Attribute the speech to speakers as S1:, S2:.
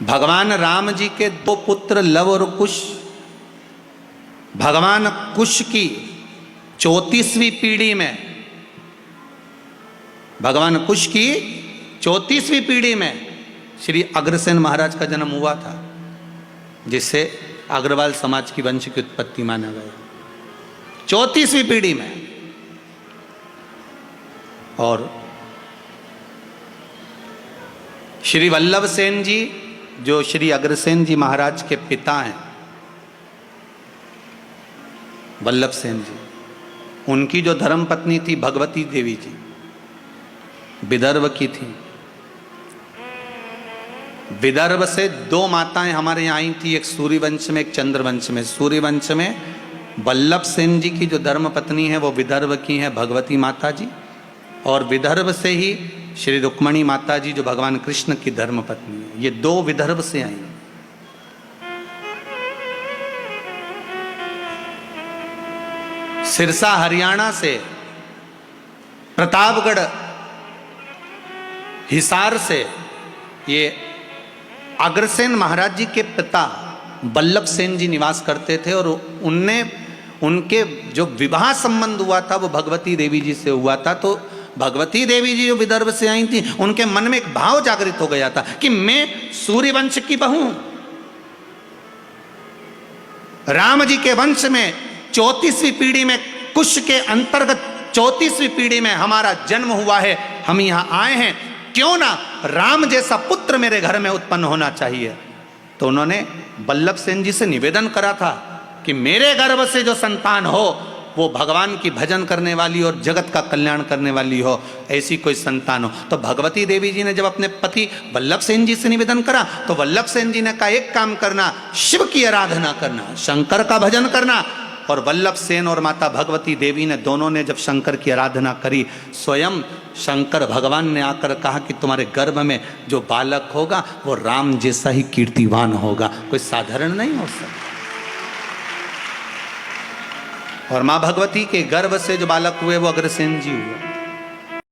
S1: भगवान राम जी के दो पुत्र लव और कुश, भगवान कुश की 34वीं पीढ़ी में, भगवान कुश की 34वीं पीढ़ी में श्री अग्रसेन महाराज का जन्म हुआ था, जिससे अग्रवाल समाज की वंश की उत्पत्ति माना गया 34वीं पीढ़ी में। और श्री वल्लभ सेन जी जो श्री अग्रसेन जी महाराज के पिता हैं, वल्लभ सेन जी, उनकी जो धर्मपत्नी थी भगवती देवी जी, विदर्भ की थी। विदर्भ से दो माताएं हमारे यहाँ आई थी, एक सूर्यवंश में एक चंद्रवंश में। सूर्यवंश में वल्लभ सेन जी की जो धर्मपत्नी है वो विदर्भ की है भगवती माता जी, और विदर्भ से ही श्री रुक्मणी माता जी जो भगवान कृष्ण की धर्मपत्नी है। ये दो विदर्भ से आई। सिरसा हरियाणा से, प्रतापगढ़ हिसार से ये अग्रसेन महाराज जी के पिता वल्लभ सेन जी निवास करते थे, और उनके जो विवाह संबंध हुआ था वो भगवती देवी जी से हुआ था। तो भगवती देवी जी जो विदर्भ से आई थी, उनके मन में एक भाव जागृत हो गया था कि मैं सूर्यवंश की बहू, राम जी के वंश में 34वीं पीढ़ी में, कुश के अंतर्गत 34वीं पीढ़ी में हमारा जन्म हुआ है, हम यहां आए हैं, क्यों ना राम जैसा पुत्र मेरे घर में उत्पन्न होना चाहिए। तो उन्होंने वल्लभ सेन जी से निवेदन करा था कि मेरे गर्भ से जो संतान हो वो भगवान की भजन करने वाली और जगत का कल्याण करने वाली हो, ऐसी कोई संतान हो। तो भगवती देवी जी ने जब अपने पति वल्लभ सेन जी से निवेदन करा, तो वल्लभ सेन जी ने कहा एक काम करना, शिव की आराधना करना, शंकर का भजन करना। और वल्लभ सेन और माता भगवती देवी ने दोनों ने जब शंकर की आराधना करी, स्वयं शंकर भगवान ने आकर कहा कि तुम्हारे गर्भ में जो बालक होगा वो राम जैसा ही कीर्तिवान होगा, कोई साधारण नहीं हो सकता। और मां भगवती के गर्भ से जो बालक हुए वो अग्रसेन जी हुए।